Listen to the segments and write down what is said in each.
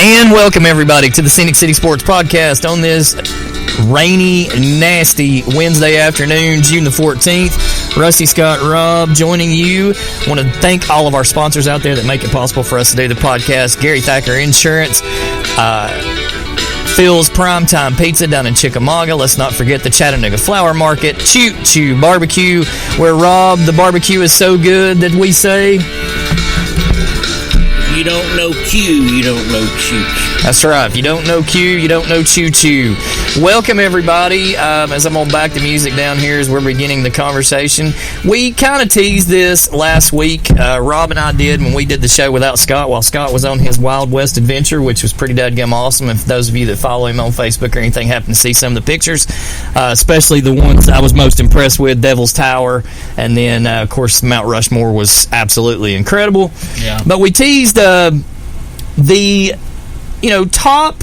And welcome, everybody, to the Scenic City Sports Podcast on this rainy, nasty Wednesday afternoon, June the 14th. Rusty, Scott, Rob joining you. I want to thank all of our sponsors out there that make it possible for us to do the podcast. Gary Thacker Insurance, Phil's Primetime Pizza down in Chickamauga. Let's not forget the Chattanooga Flower Market. Choo Choo Barbecue, where Rob, the barbecue is so good that we say... You don't know Q, you don't know Choo Choo. That's right. If you don't know Q, you don't know Choo Choo. Welcome, everybody. As I'm going to back the music down here as we're beginning the conversation. We kind of teased this last week. Rob and I did when we did the show without Scott while Scott was on his Wild West adventure, which was pretty dadgum awesome. If those of you that follow him on Facebook or anything happen to see some of the pictures, especially the ones I was most impressed with, Devil's Tower, and then, of course, Mount Rushmore was absolutely incredible. Yeah. But we teased the top,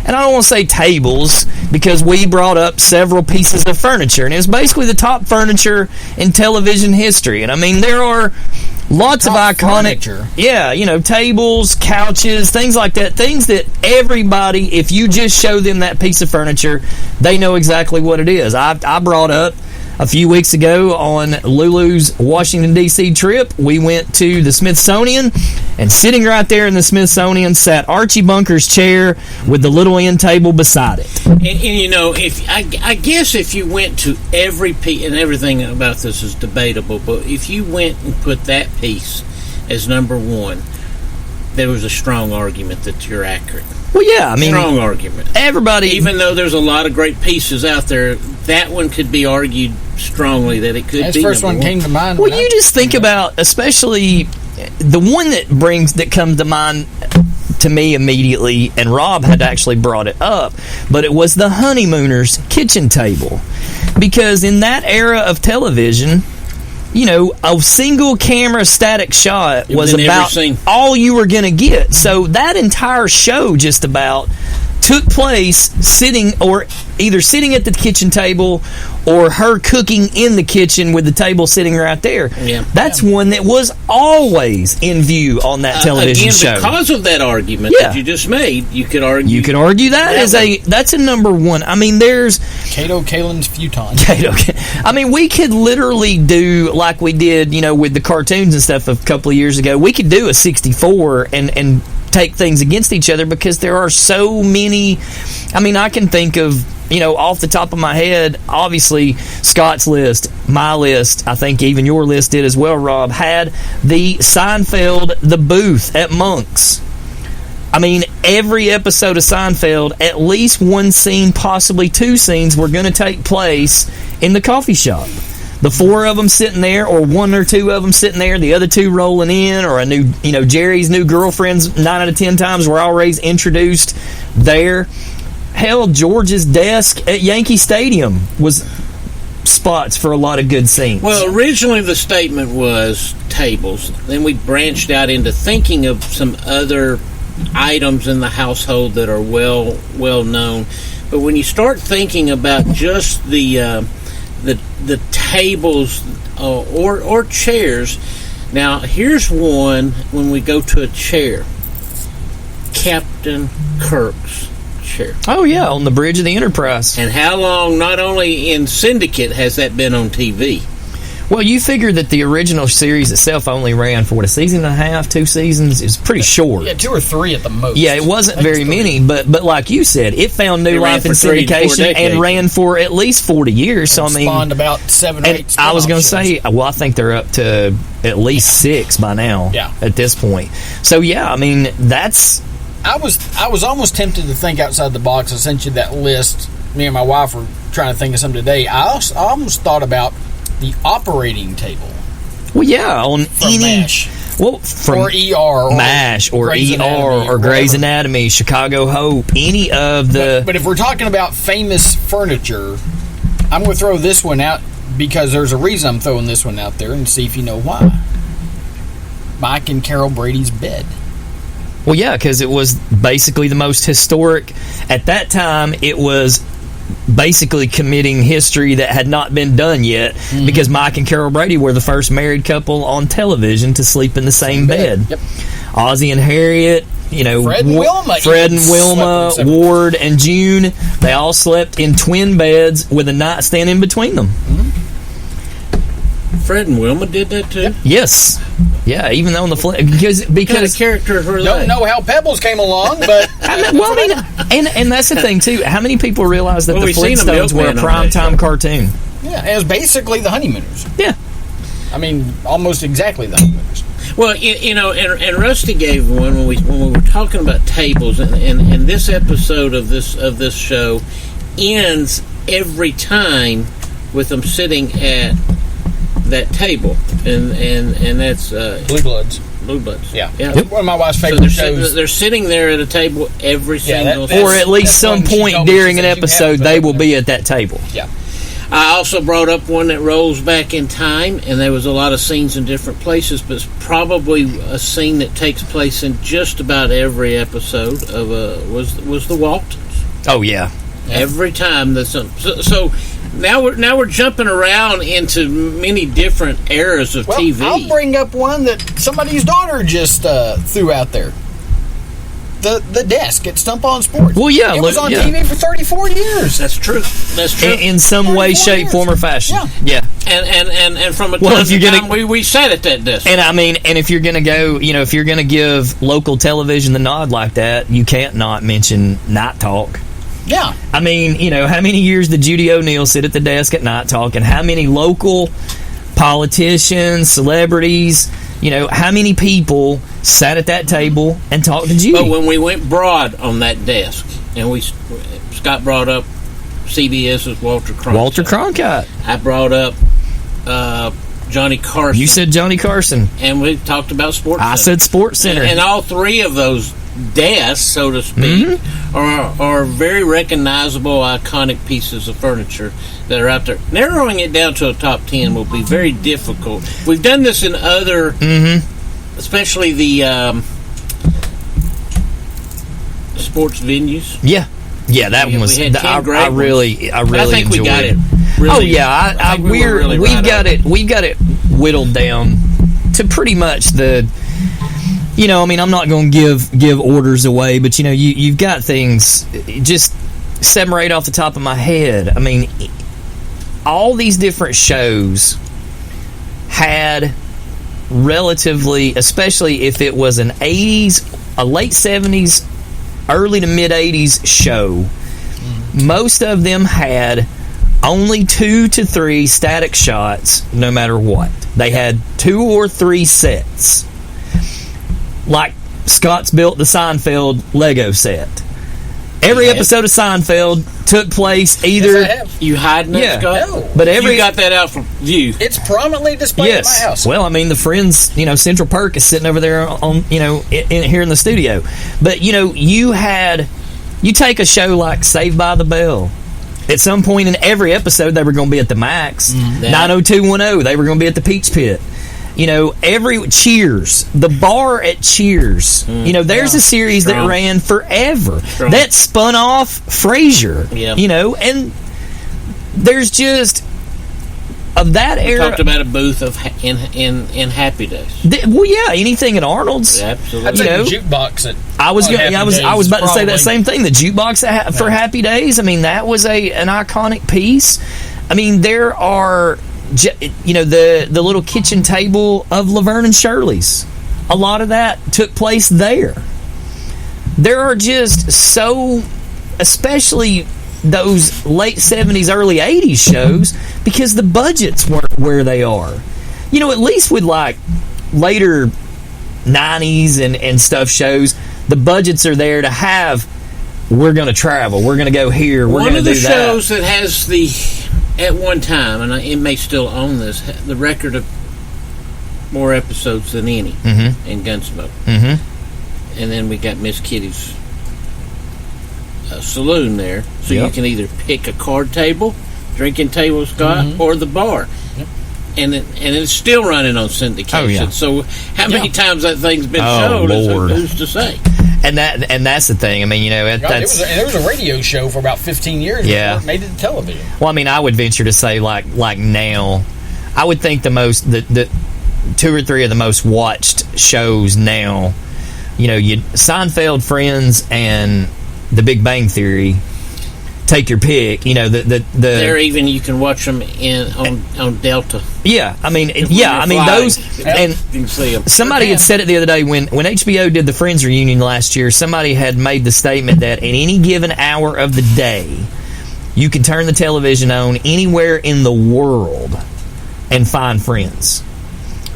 and I don't want to say tables, because we brought up several pieces of furniture, and it was basically the top furniture in television history. And I mean, there are lots of iconic furniture. Tables, couches, things like that, things that everybody, if you just show them that piece of furniture, they know exactly what it is. I brought up a few weeks ago on Lulu's Washington, D.C. trip, we went to the Smithsonian, and sitting right there in the Smithsonian sat Archie Bunker's chair with the little end table beside it. And if I guess if you went to every piece, and everything about this is debatable, but if you went and put that piece as number one, there was a strong argument that you're accurate. Well, yeah, I mean... Strong argument. Everybody... Even though there's a lot of great pieces out there, that one could be argued strongly that it could That's be the first one came to mind. Well, you just think about, especially, the one that comes to mind to me immediately, and Rob had actually brought it up, but it was the Honeymooners kitchen table. Because in that era of television... a single camera static shot was about all you were going to get. So that entire show just about took place sitting at the kitchen table or her cooking in the kitchen with the table sitting right there. Yeah. That's one that was always in view on that television show. Because of that argument that you just made, you could argue that that's a number one. I mean, there's Kato Kaelin's futon. I mean, we could literally do like we did, with the cartoons and stuff a couple of years ago. We could do a 64 and take things against each other because there are so many. I mean, I can think of, off the top of my head, obviously Scott's list, my list, I think even your list did as well, Rob, had the Seinfeld, the booth at Monk's. I mean, every episode of Seinfeld, at least one scene, possibly two scenes, were going to take place in the coffee shop. The four of them sitting there, or one or two of them sitting there, the other two rolling in, or a new, Jerry's new girlfriends 9 out of 10 times were always introduced there. Hell, George's desk at Yankee Stadium was spots for a lot of good scenes. Well, originally the statement was tables. Then we branched out into thinking of some other items in the household that are well known. But when you start thinking about just the tables or chairs. Now, here's one when we go to a chair. Captain Kirk's chair. Oh, yeah, on the bridge of the Enterprise. And how long, not only in Syndicate, has that been on TV? Well, you figure that the original series itself only ran for, a season and a half, 2 seasons? It's pretty short. Yeah, 2 or 3 at the most. Yeah, it wasn't very many, but like you said, it found new life in syndication and ran for at least 40 years. So, spawned about 7 or 8 I was going to say, well, I think they're up to at least 6 by now at this point. So, yeah, I mean, that's... I was almost tempted to think outside the box. I sent you that list. Me and my wife were trying to think of something today. I almost thought about the operating table. Well, yeah, on any MASH. Well, from or ER, or MASH, or ER, or Grey's Anatomy, Chicago Hope, any of the. But if we're talking about famous furniture, I'm going to throw this one out because there's a reason I'm throwing this one out there, and see if you know why. Mike and Carol Brady's bed. Well, yeah, because it was basically the most historic. At that time, it was basically committing history that had not been done yet, because Mike and Carol Brady were the first married couple on television to sleep in the same bed. Yep. Ozzie and Harriet, Fred and Wilma, Ward and June, they all slept in twin beds with a nightstand in between them. Mm-hmm. Fred and Wilma did that too? Yes. Yeah, even though in the because what kind of characters were they? Don't know how Pebbles came along, but and that's the thing too. How many people realize that the Flintstones were a primetime cartoon? Yeah, it was basically the Honeymooners. Yeah, I mean, almost exactly the Honeymooners. Well, and Rusty gave one when we were talking about tables, and this episode of this show ends every time with them sitting at that table, and that's Blue Bloods. Blue Bloods. Yeah. Yep. One of my wife's favorite shows. They're sitting there at a table every single time. Or at least some point during an episode, they will be at that table. Yeah. I also brought up one that rolls back in time, and there was a lot of scenes in different places, but it's probably a scene that takes place in just about every episode of was the Waltons. Oh yeah. Every time so now we're jumping around into many different eras of TV. I'll bring up one that somebody's daughter just threw out there. The desk at Stump on Sports. Well, yeah, it was on TV for 34 years. That's true. In some way, shape, form, or fashion. Yeah. And from a time to time, we sat at that desk. And I mean, and if you're gonna go, if you're gonna give local television the nod like that, you can't not mention Night Talk. Yeah. I mean, how many years did Judy O'Neill sit at the desk at Night Talk, and how many local politicians, celebrities, how many people sat at that table and talked to Judy? But when we went broad on that desk, and Scott brought up CBS's Walter Cronkite. I brought up Johnny Carson. You said Johnny Carson. And we talked about Sports Center. I said Sports Center. And all three of those desks, so to speak, are very recognizable, iconic pieces of furniture that are out there. Narrowing it down to a top 10 will be very difficult. We've done this in other, especially the sports venues. Yeah, that one was. I really I think enjoyed we got it. Really, oh yeah, we've got it whittled down to pretty much the. I'm not going to give orders away, but you've got things just 7 or 8 off the top of my head. I mean, all these different shows had relatively, especially if it was an 80s, a late 70s, early to mid 80s show, most of them had only 2 to 3 static shots no matter what. They had 2 or 3 sets. Like Scott's built the Seinfeld Lego set. Every episode of Seinfeld took place either. Yes, you hiding it, Scott? No. But you got that out from view. It's prominently displayed in my house. Well, I mean, the Friends, Central Perk is sitting over there on, here in the studio. But you take a show like Saved by the Bell. At some point in every episode, they were going to be at the Max. 90210, they were going to be at the Peach Pit. Every Cheers, the bar at Cheers. There's a series that ran forever that spun off Frasier. And there's just of that era. Talked about a booth of in Happy Days. Anything at Arnold's. Absolutely. I'd say the jukebox. I was about to say that same thing. The jukebox for Happy Days. I mean, that was an iconic piece. I mean, there are. The little kitchen table of Laverne and Shirley's. A lot of that took place there. There are just so, especially those late 70s, early 80s shows, because the budgets weren't where they are. At least with like later 90s and stuff shows, the budgets are there to have, we're going to travel, we're going to go here, we're going to do that. One of the shows that has at one time, and it may still own this, the record of more episodes than any in Gunsmoke. And then we got Miss Kitty's saloon there, so you can either pick a card table, drinking table, Scott, or the bar. And it's still running on syndication. So how many times that thing's been shown? Who's to say? And that's the thing. I mean, there was a radio show for about 15 years before it made it to television. Well, I mean, I would venture to say like now, I would think the 2 or 3 of the most watched shows now Seinfeld, Friends, and The Big Bang Theory. Take your pick. There even you can watch them on Delta. Yeah, those. And you can see them. Somebody had said it the other day when HBO did the Friends reunion last year. Somebody had made the statement that in any given hour of the day, you can turn the television on anywhere in the world and find Friends.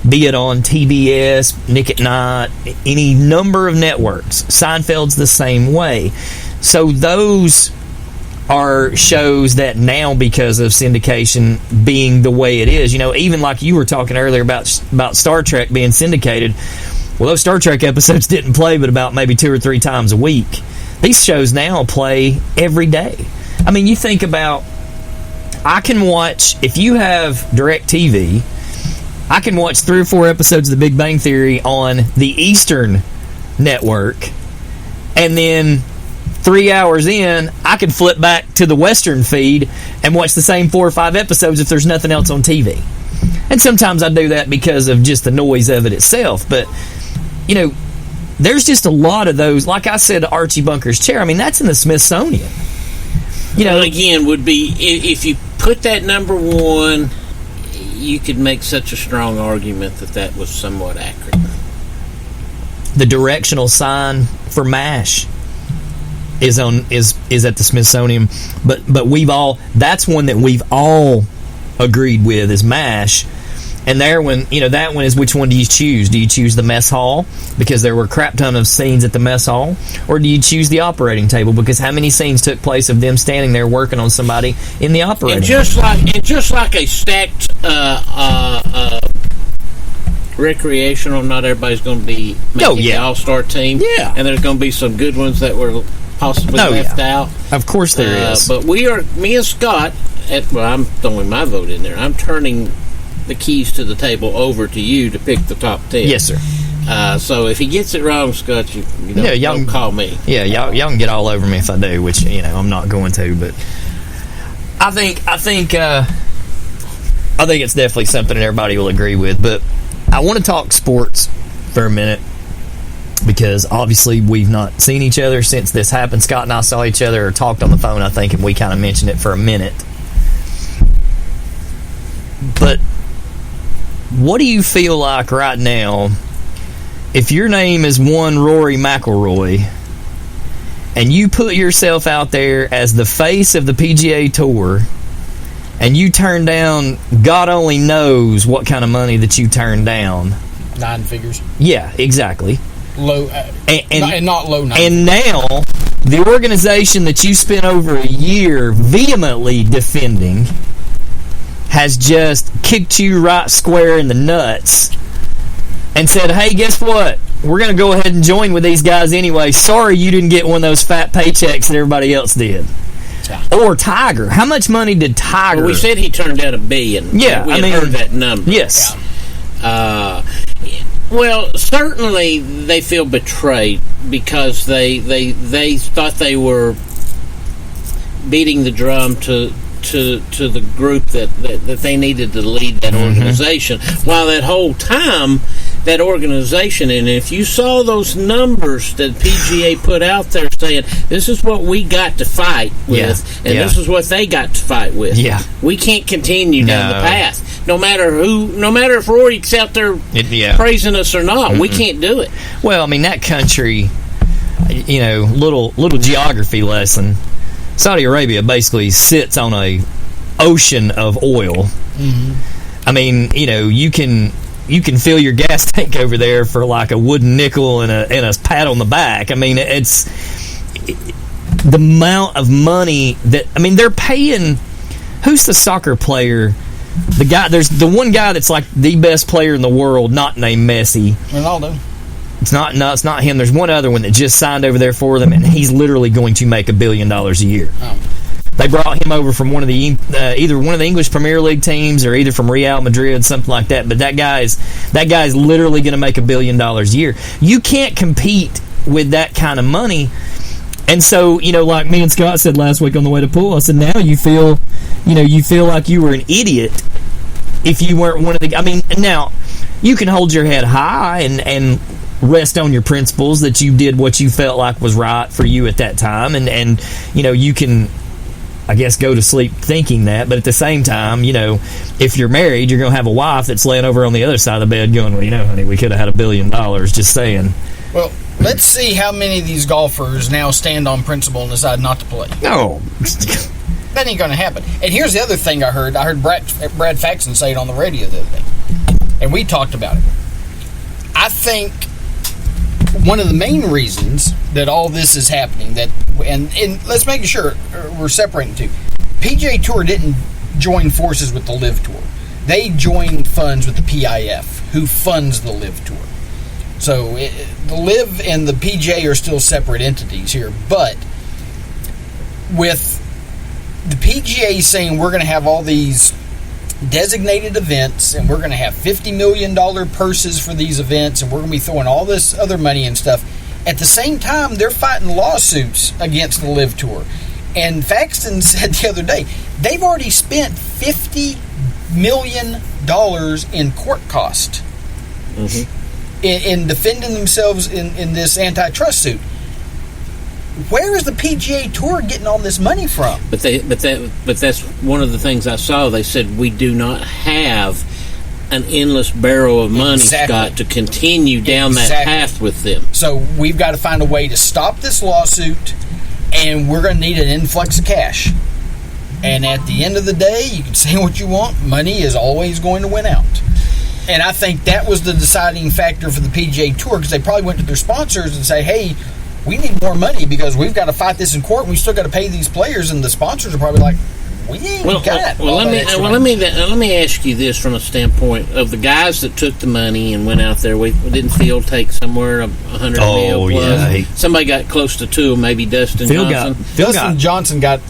Be it on TBS, Nick at Night, any number of networks. Seinfeld's the same way. So those are shows that now, because of syndication being the way it is, even like you were talking earlier about Star Trek being syndicated. Well, those Star Trek episodes didn't play but about maybe 2 or 3 times a week. These shows now play every day. I mean, you think about, I can watch, if you have DirecTV, I can watch 3 or 4 episodes of The Big Bang Theory on the Eastern network, and then 3 hours in, I can flip back to the Western feed and watch the same 4 or 5 episodes if there's nothing else on TV. And sometimes I do that because of just the noise of it itself. But, there's just a lot of those. Like I said, Archie Bunker's Chair, I mean, that's in the Smithsonian. Again, would be, if you put that number 1, you could make such a strong argument that was somewhat accurate. The directional sign for MASH is at the Smithsonian, but that's one that we've all agreed with is MASH. And that one is, which one do you choose? Do you choose the mess hall because there were a crap ton of scenes at the mess hall, or do you choose the operating table because how many scenes took place of them standing there working on somebody in the operating table? Just like a stacked recreational, not everybody's going to be making the all-star team. Yeah, and there's going to be some good ones that were possibly left out. Of course there is. But me and Scott, I'm throwing my vote in there. I'm turning the keys to the table over to you to pick the top 10. Yes, sir. So if he gets it wrong, Scott, don't call me. Yeah, y'all can get all over me if I do, which I'm not going to. But I think it's definitely something that everybody will agree with. But I want to talk sports for a minute because obviously we've not seen each other since this happened. Scott and I saw each other or talked on the phone, I think, and we kind of mentioned it for a minute. But what do you feel like right now if your name is one Rory McIlroy and you put yourself out there as the face of the PGA Tour and you turn down, God only knows what kind of money that you turn down? 9 figures. Yeah, exactly. Low, and not low 9. And now, the organization that you spent over a year vehemently defending has just kicked you right square in the nuts and said, hey, guess what? We're going to go ahead and join with these guys anyway. Sorry you didn't get one of those fat paychecks that everybody else did. Yeah. Or Tiger. How much money did Tiger... Well, we said he turned down $1 billion. Yeah, we heard that number. Yes. Yeah. Well, certainly they feel betrayed because they thought they were beating the drum to the group that they needed to lead that organization. While that whole time, that organization, and if you saw those numbers that PGA put out there saying, this is what we got to fight with, this is what they got to fight with. Yeah. We can't continue down the path. No matter if Rory's out there praising us or not, we can't do it. Well, I mean, that country, little geography lesson. Saudi Arabia basically sits on a ocean of oil. Mm-hmm. I mean, you can fill your gas tank over there for like a wooden nickel and a pat on the back. I mean, it's the amount of money that they're paying. Who's the soccer player? The guy, there's the one guy that's like the best player in the world, not named Messi. Ronaldo. It's not him. There's one other one that just signed over there for them, and he's literally going to make $1 billion a year. Oh. They brought him over from one of the either one of the English Premier League teams or either from Real Madrid, something like that. But that guy's literally going to make $1 billion a year. You can't compete with that kind of money. And so, like me and Scott said last week on the way to pool, I said, now you feel like you were an idiot if you weren't one of the. Now you can hold your head high and rest on your principles, that you did what you felt like was right for you at that time, and you can, I guess, go to sleep thinking that. But at the same time, if you're married, you're going to have a wife that's laying over on the other side of the bed going, well, honey, we could have had $1 billion, just saying. Well, let's see how many of these golfers now stand on principle and decide not to play. No. That ain't going to happen. And here's the other thing I heard. I heard Brad Faxon say it on the radio the other day, and we talked about it. I think one of the main reasons that all this is happening, and let's make sure we're separating the two. PGA Tour didn't join forces with the LIV Tour. They joined funds with the PIF, who funds the LIV Tour. So the LIV and the PGA are still separate entities here. But with the PGA saying we're going to have all these designated events, and we're going to have $50 million purses for these events, and we're going to be throwing all this other money and stuff. At the same time, they're fighting lawsuits against the LIV Tour. And Faxon said the other day, they've already spent $50 million in court cost in defending themselves in this antitrust suit. Where is the PGA Tour getting all this money from? But that's one of the things I saw. They said we do not have an endless barrel of money, Scott, to continue down that path with them. So we've got to find a way to stop this lawsuit, and we're going to need an influx of cash. And at the end of the day, you can say what you want, money is always going to win out. And I think that was the deciding factor for the PGA Tour, because they probably went to their sponsors and say, hey, we need more money because we've got to fight this in court and we still got to pay these players. And the sponsors are probably like, we ain't got let me ask you this from a standpoint of the guys that took the money and went out there. We didn't Phil take somewhere $100 million plus? Yeah, somebody got close to two, maybe Dustin Johnson. Johnson got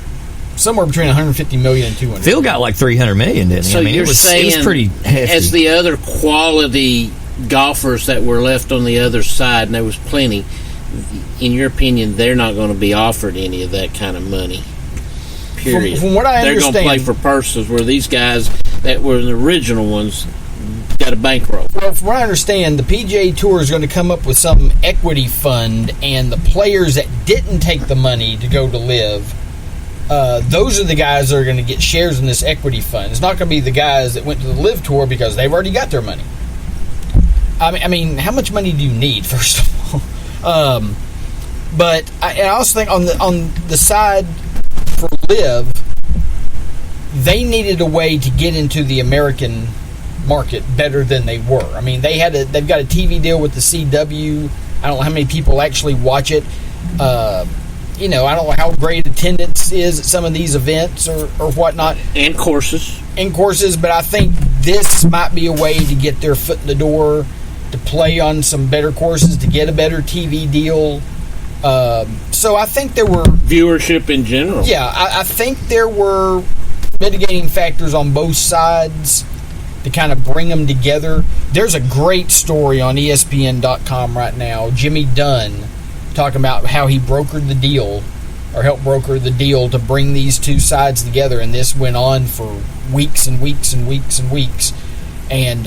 somewhere between $150 million and $200. Phil got like $300 million, didn't he? So it was pretty hefty. As the other quality golfers that were left on the other side, and there was plenty, in your opinion, they're not going to be offered any of that kind of money. Period. From what I understand, they're going to play for purses, where these guys that were the original ones got a bankroll. Well, from what I understand, the PGA Tour is going to come up with some equity fund, and the players that didn't take the money to go to LIV, those are the guys that are going to get shares in this equity fund. It's not going to be the guys that went to the LIV Tour because they've already got their money. I mean, how much money do you need, first of all? But I also think on the side for LIV, they needed a way to get into the American market better than they were. I mean, they've got a TV deal with the CW. I don't know how many people actually watch it. I don't know how great attendance is at some of these events or whatnot. And courses. But I think this might be a way to get their foot in the door, to play on some better courses, to get a better TV deal. So I think there were... viewership in general. Yeah, I think there were mitigating factors on both sides to kind of bring them together. There's a great story on ESPN.com right now. Jimmy Dunn talking about how he brokered the deal, or helped broker the deal to bring these two sides together, and this went on for weeks and weeks and weeks and weeks. And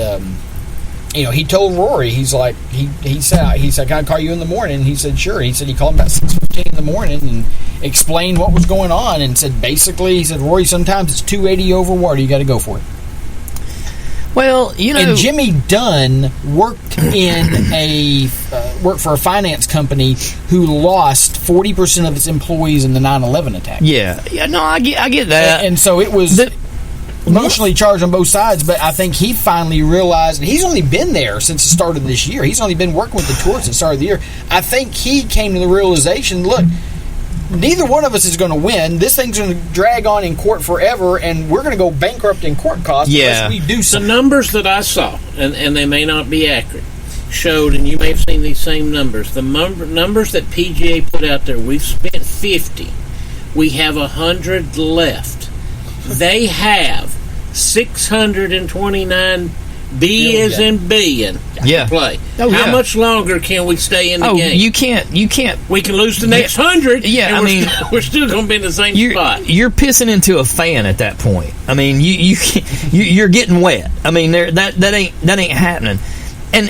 he told Rory, he said, can I call you in the morning? He said, sure. He said he called him about 6:15 in the morning and explained what was going on, and said, basically, he said, Rory, sometimes it's 280 over water. You got to go for it. Well, and Jimmy Dunn worked for a finance company who lost 40% of its employees in the 9/11 attack. Yeah, no, I get that. And so it was emotionally charged on both sides, but I think he finally realized, and he's only been there since the start of this year. He's only been working with the tour since the start of the year. I think he came to the realization, look, neither one of us is going to win. This thing's going to drag on in court forever, and we're going to go bankrupt in court costs unless we do something. The numbers that I saw, and they may not be accurate, showed, and you may have seen these same numbers, the numbers that PGA put out there, we've spent 50. We have 100 left. They have 629 B as in billion to play. How much longer can we stay in the game? You can't. We can lose the next 100. Yeah, we're still going to be in the same spot. You're pissing into a fan at that point. I mean, you're getting wet. I mean, that ain't happening. And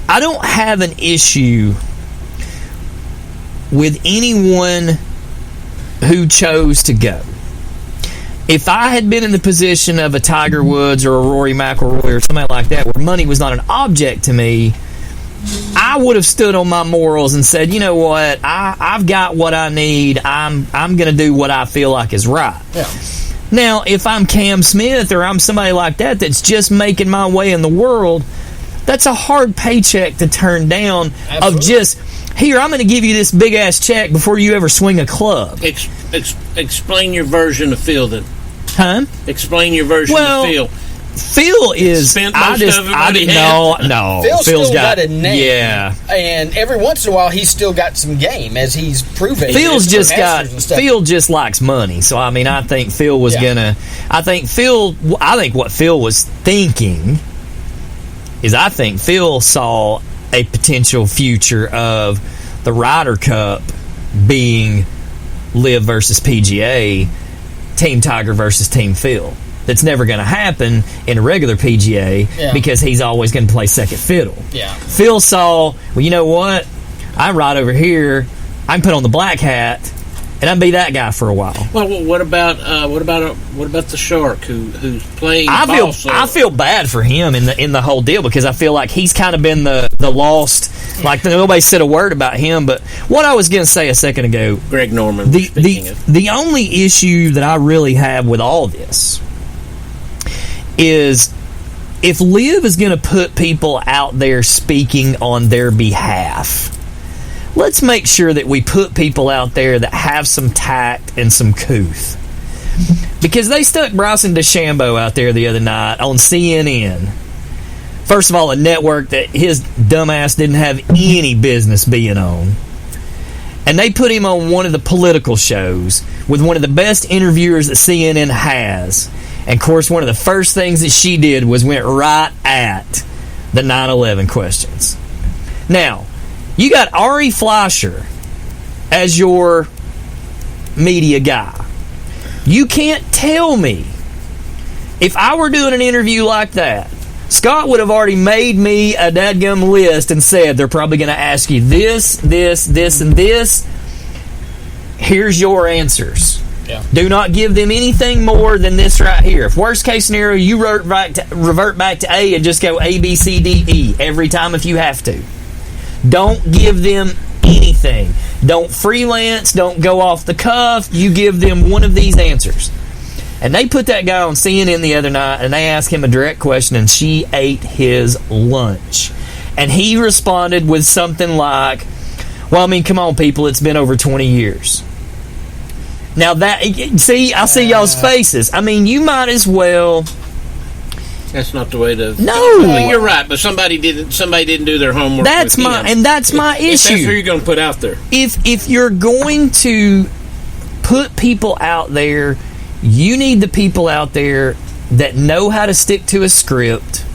I don't have an issue with anyone who chose to go. If I had been in the position of a Tiger Woods or a Rory McIlroy or somebody like that, where money was not an object to me, I would have stood on my morals and said, you know what, I've got what I need. I'm going to do what I feel like is right. Yeah. Now, if I'm Cam Smith or I'm somebody like that that's just making my way in the world, that's a hard paycheck to turn down. Absolutely. Of just, here, I'm going to give you this big-ass check before you ever swing a club. Explain your version of Phil, then. Huh? Explain your version of Phil. Phil is. Spent most of it what he had. No. Phil's still got a name. Yeah. And every once in a while, he's still got some game, as he's proven. Phil just likes money. So, I mean, I think Phil was gonna. I think what Phil was thinking is, I think Phil saw a potential future of the Ryder Cup being Live versus PGA, Team Tiger versus Team Phil. That's never going to happen in a regular PGA because he's always going to play second fiddle. Yeah. Phil saw, well, you know what? I'm right over here. I can put on the black hat, and I'll be that guy for a while. Well, what about the Shark who's playing? I feel bad for him in the whole deal, because I feel like he's kind of been the lost. Like, nobody said a word about him. But what I was going to say a second ago, Greg Norman. The only issue that I really have with all this is, if Liv is going to put people out there speaking on their behalf, let's make sure that we put people out there that have some tact and some couth. Because they stuck Bryson DeChambeau out there the other night on CNN. First of all, a network that his dumbass didn't have any business being on. And they put him on one of the political shows with one of the best interviewers that CNN has. And, of course, one of the first things that she did was went right at the 9/11 questions. Now, you got Ari Fleischer as your media guy. You can't tell me, if I were doing an interview like that, Scott would have already made me a dadgum list and said, they're probably going to ask you this, and this. Here's your answers. Yeah. Do not give them anything more than this right here. If worst case scenario, you revert back to A and just go A, B, C, D, E every time if you have to. Don't give them anything. Don't freelance. Don't go off the cuff. You give them one of these answers. And they put that guy on CNN the other night, and they asked him a direct question, and she ate his lunch. And he responded with something like, well, I mean, come on, people, it's been over 20 years. Now, I see y'all's faces. I mean, you might as well. That's not the way to. No, you're right. But somebody didn't do their homework. That's my issue. That's who you're going to put out there. If you're going to put people out there, you need the people out there that know how to stick to a script,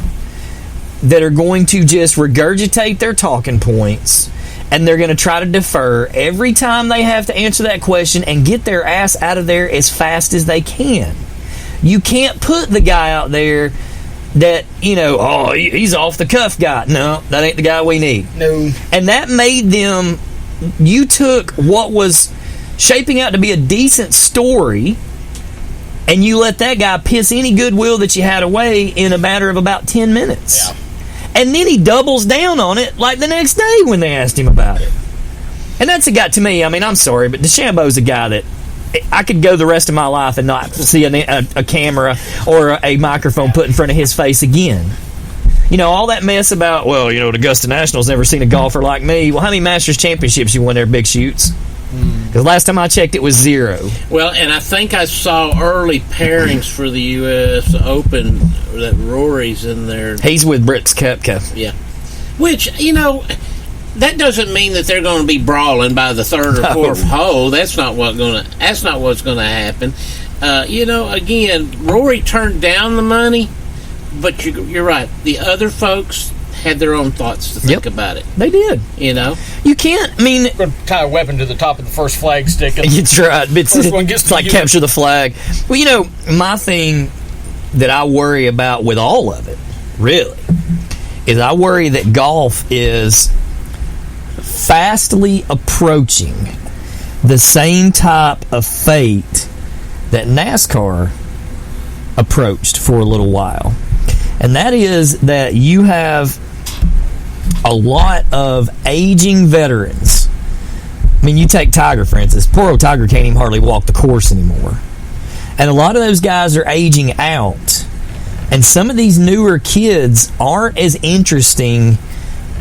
that are going to just regurgitate their talking points. And they're going to try to defer every time they have to answer that question and get their ass out of there as fast as they can. You can't put the guy out there that, he's off the cuff guy. No, that ain't the guy we need. No. And that made them, you took what was shaping out to be a decent story, and you let that guy piss any goodwill that you had away in a matter of about 10 minutes. Yeah. And then he doubles down on it like the next day when they asked him about it. And that's a guy, to me, I mean, I'm sorry, but DeChambeau's a guy that I could go the rest of my life and not see a camera or a microphone put in front of his face again. All that mess about, the Augusta National's never seen a golfer like me. Well, how many Masters Championships you won there, Big Shoots? Because last time I checked, it was 0. Well, and I think I saw early pairings for the U.S. Open that Rory's in there. He's with Brooks Koepka. Yeah. Which, that doesn't mean that they're going to be brawling by the third or fourth hole. That's not what's going to happen. Again, Rory turned down the money, but you're right. The other folks had their own thoughts to think about it. They did. You can't, going to tie a weapon to the top of the first flag stick. That's right. It's like capture the flag. Well, my thing that I worry about with all of it, really, is I worry that golf is fastly approaching the same type of fate that NASCAR approached for a little while. And that is that you have a lot of aging veterans. I mean, you take Tiger, for instance. Poor old Tiger can't even hardly walk the course anymore. And a lot of those guys are aging out. And some of these newer kids aren't as interesting,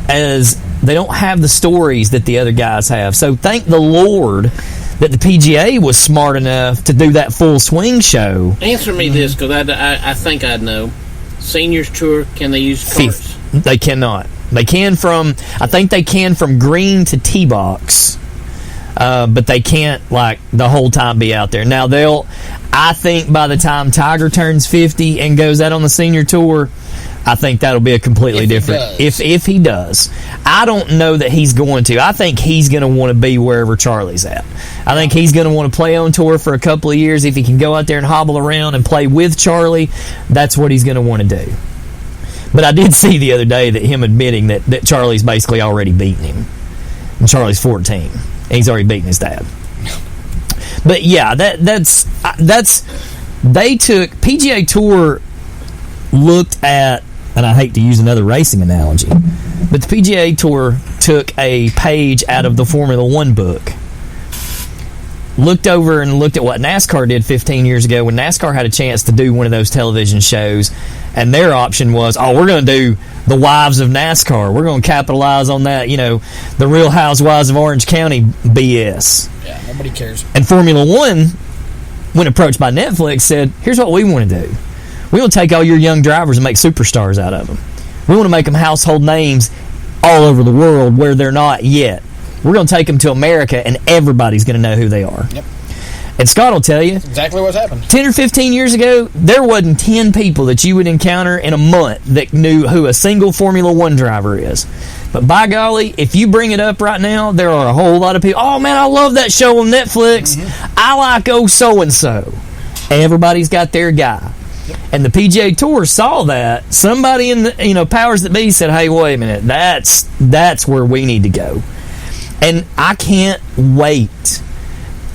as they don't have the stories that the other guys have. So thank the Lord that the PGA was smart enough to do that full swing show. Answer me this, because I think I know. Seniors Tour, can they use carts? They cannot. They can I think they can from green to tee box. But they can't, like, the whole time be out there. Now, I think by the time Tiger turns 50 and goes out on the Senior Tour, I think that'll be a completely different. If he does. I don't know that he's going to. I think he's going to want to be wherever Charlie's at. I think he's going to want to play on tour for a couple of years. If he can go out there and hobble around and play with Charlie, that's what he's going to want to do. But I did see the other day that him admitting that Charlie's basically already beaten him. And Charlie's 14. And he's already beaten his dad. But yeah, that's they took PGA Tour looked at, and I hate to use another racing analogy, but the PGA Tour took a page out of the Formula One book, looked over and looked at what NASCAR did 15 years ago when NASCAR had a chance to do one of those television shows, and their option was, we're going to do the Wives of NASCAR. We're going to capitalize on that, the Real Housewives of Orange County BS. Yeah, nobody cares. And Formula One, when approached by Netflix, said, here's what we want to do. We want to take all your young drivers and make superstars out of them. We want to make them household names all over the world where they're not yet. We're going to take them to America, and everybody's going to know who they are. Yep. And Scott will tell you, that's exactly what's happened. 10 or 15 years ago, there wasn't 10 people that you would encounter in a month that knew who a single Formula One driver is. But by golly, if you bring it up right now, there are a whole lot of people, oh man, I love that show on Netflix. Mm-hmm. I like so-and-so. Everybody's got their guy. Yep. And the PGA Tour saw that. Somebody in the powers that be said, hey, wait a minute, that's where we need to go. And I can't wait.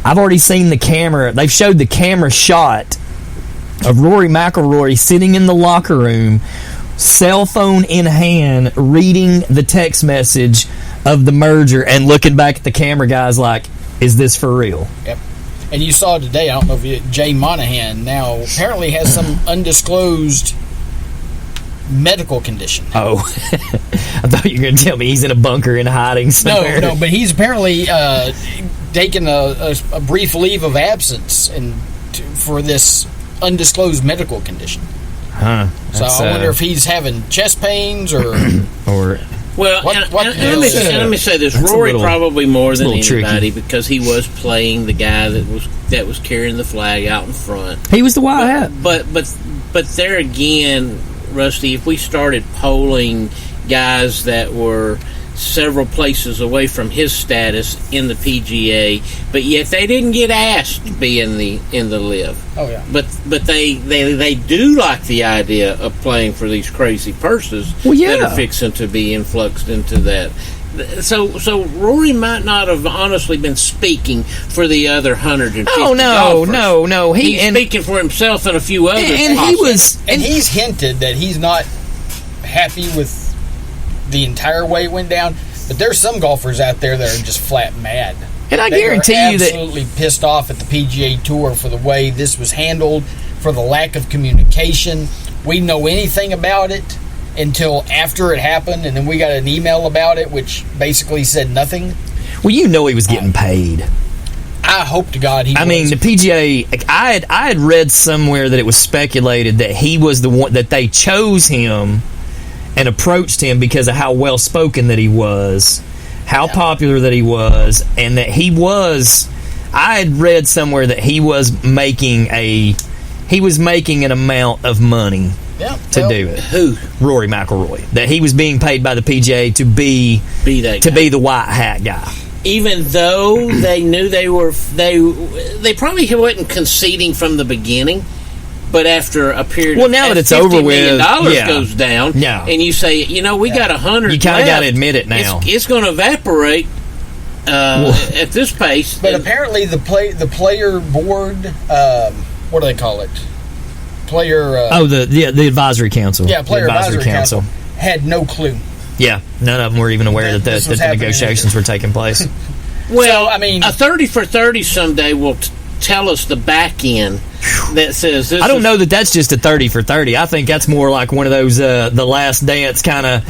I've already seen the camera. They've showed the camera shot of Rory McIlroy sitting in the locker room, cell phone in hand, reading the text message of the merger and looking back at the camera guys like, is this for real? Yep. And you saw today, I don't know if Jay Monahan now apparently has some undisclosed medical condition. Oh, I thought you were going to tell me he's in a bunker in hiding somewhere. No, but he's apparently taken a brief leave of absence for this undisclosed medical condition. Huh. So I wonder if he's having chest pains or... Well, let me say this: Rory probably more than anybody, because he was playing the guy that was carrying the flag out in front. He was the white hat. But there again, Rusty, if we started polling guys that were several places away from his status in the PGA, but yet they didn't get asked to be in the LIV. Oh yeah. But they do like the idea of playing for these crazy purses that are fixing to be influxed into that. So Rory might not have honestly been speaking for the other 150 golfers. No. He's speaking for himself and a few others. And he's hinted that he's not happy with the entire way it went down, but there's some golfers out there that are just flat mad. And I guarantee you that absolutely pissed off at the PGA Tour for the way this was handled, for the lack of communication. We didn't know anything about it until after it happened, and then we got an email about it, which basically said nothing. Well, he was getting paid. I hope to God he was. I mean, the PGA, I had read somewhere that it was speculated that he was the one, that they chose him and approached him because of how well spoken that he was, how popular that he was, and that he was. I had read somewhere that he was making an amount of money to do it. Who? Rory McIlroy. That he was being paid by the PGA to be the white hat guy. Even though they knew they probably wasn't conceding from the beginning But after a period, well, now that it's over with, $50 goes down, and you say, we got 100. You kind of got to admit it now. It's going to evaporate at this pace. But apparently, the player board, what do they call it? Player. The advisory council. Yeah, player advisory council had no clue. Yeah, none of them were even aware that the negotiations were taking place. Well, I mean, a 30 for 30 someday will tell us the back end that says this. I don't know that that's just a 30 for 30. I think that's more like one of those the Last Dance kind of.